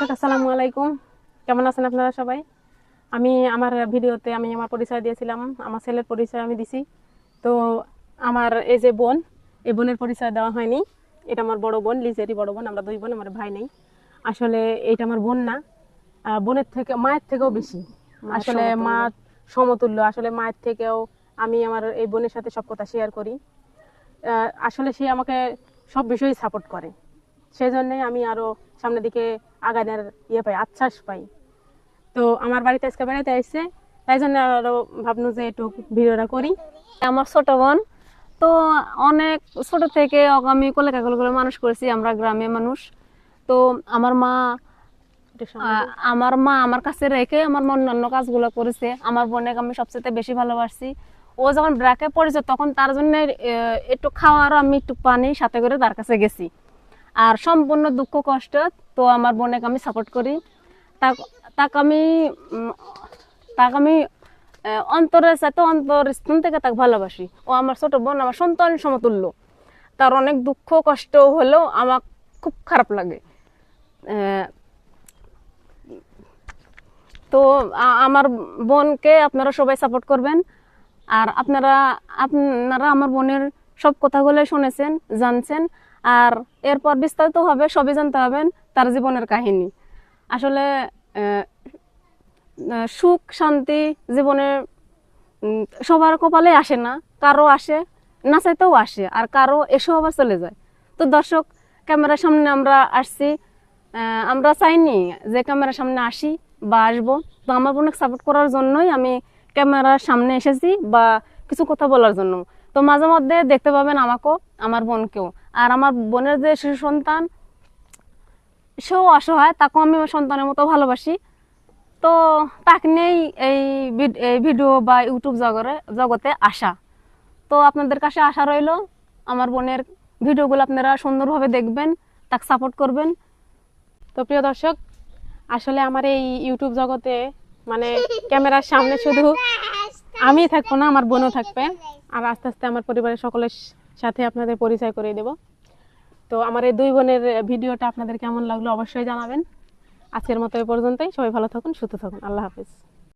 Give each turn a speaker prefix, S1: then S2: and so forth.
S1: আসসালামু আলাইকুম, কেমন আছেন আপনারা সবাই? আমি আমার ভিডিওতে আমার পরিচয় দিয়েছিলাম, আমার ছেলের পরিচয় আমি দিছি। তো আমার এই যে বোন, এই বোনের পরিচয় দেওয়া হয়নি। এটা আমার বড় বোন, লিজেরই বড় বোন। আমরা দুই বোন, আমার ভাই নেই। আসলে এটা আমার বোন না, বোনের থেকে মায়ের থেকেও বেশি। আসলে মা সমতুল্য। আসলে মায়ের থেকেও আমি আমার এই বোনের সাথে সব কথা শেয়ার করি। আসলে সে আমাকে সব বিষয়ে সাপোর্ট করে। সেই জন্যই আমি আরো সামনের দিকে আগানোর পাই, আশ্বাস পাই। তো আমার বাড়িতে আজকে বেড়াতে আসছে, তাই জন্য আরো ভাবনু যে একটু ভিডিওটা করি।
S2: আমার ছোট বোন তো অনেক ছোট থেকে ওকে আমি কোলে কাকলে করে মানুষ করেছি। আমরা গ্রামে মানুষ। তো আমার মা আমার কাছে রেখে আমার অন্যান্য কাজগুলো করেছে। আমার বোনকে আমি সবচেয়ে বেশি ভালোবাসি। ও যখন ব্র্যাকে পড়েছে তখন তার জন্য একটু খাওয়ার আমি একটু পানি সাথে করে তার কাছে গেছি। আর সম্পূর্ণ দুঃখ কষ্ট তো আমার বোনকে আমি সাপোর্ট করি। তাকে আমি তাকে আমি অন্তরের সাথে অন্তরস্থান থেকে তাকে ভালোবাসি। ও আমার ছোট বোন, আমার সন্তান সমতুল্য। তার অনেক দুঃখ কষ্ট হলেও আমার খুব খারাপ লাগে। তো আমার বোনকে আপনারা সবাই সাপোর্ট করবেন। আর আপনারা আপনারা আমার বোনের সব কথাগুলো শুনেছেন, জানছেন। আর এরপর বিস্তারিত হবে সবই জানতে হবেন তার জীবনের কাহিনী। আসলে সুখ শান্তি জীবনে সবার কপালে আসে না, কারো আসে, না চাইতেও আসে, আর কারো এসেও আবার চলে যায়। তো দর্শক, ক্যামেরার সামনে আমরা আসছি, আমরা চাইনি যে ক্যামেরার সামনে আসি বা আসবো। তো আমার বোনকে সাপোর্ট করার জন্যই আমি ক্যামেরার সামনে এসেছি বা কিছু কথা বলার জন্য। তো মাঝে মধ্যে দেখতে পাবেন আমাকেও, আমার বোনকেও। আর আমার বোনের যে শিশু সন্তান, সেও অসহায়, তাকেও আমি আমার সন্তানের মতো ভালোবাসি। তো তাকে নিয়েই এই ভিডিও বা ইউটিউব জগতে আসা। তো আপনাদের কাছে আশা রইল আমার বোনের ভিডিওগুলো আপনারা সুন্দরভাবে দেখবেন, তাকে সাপোর্ট করবেন।
S1: তো প্রিয় দর্শক, আসলে আমার এই ইউটিউব জগতে ক্যামেরার সামনে শুধু আমি থাকবো না, আমার বোনও থাকবে। আর আস্তে আস্তে আমার পরিবারের সকলের সাথে আপনাদের পরিচয় করে দেব। তো আমার এই দুই বোনের ভিডিওটা আপনাদের কেমন লাগলো অবশ্যই জানাবেন। আজকের মতো এই পর্যন্তই। সবাই ভালো থাকুন, সুস্থ থাকুন। আল্লাহ হাফিজ।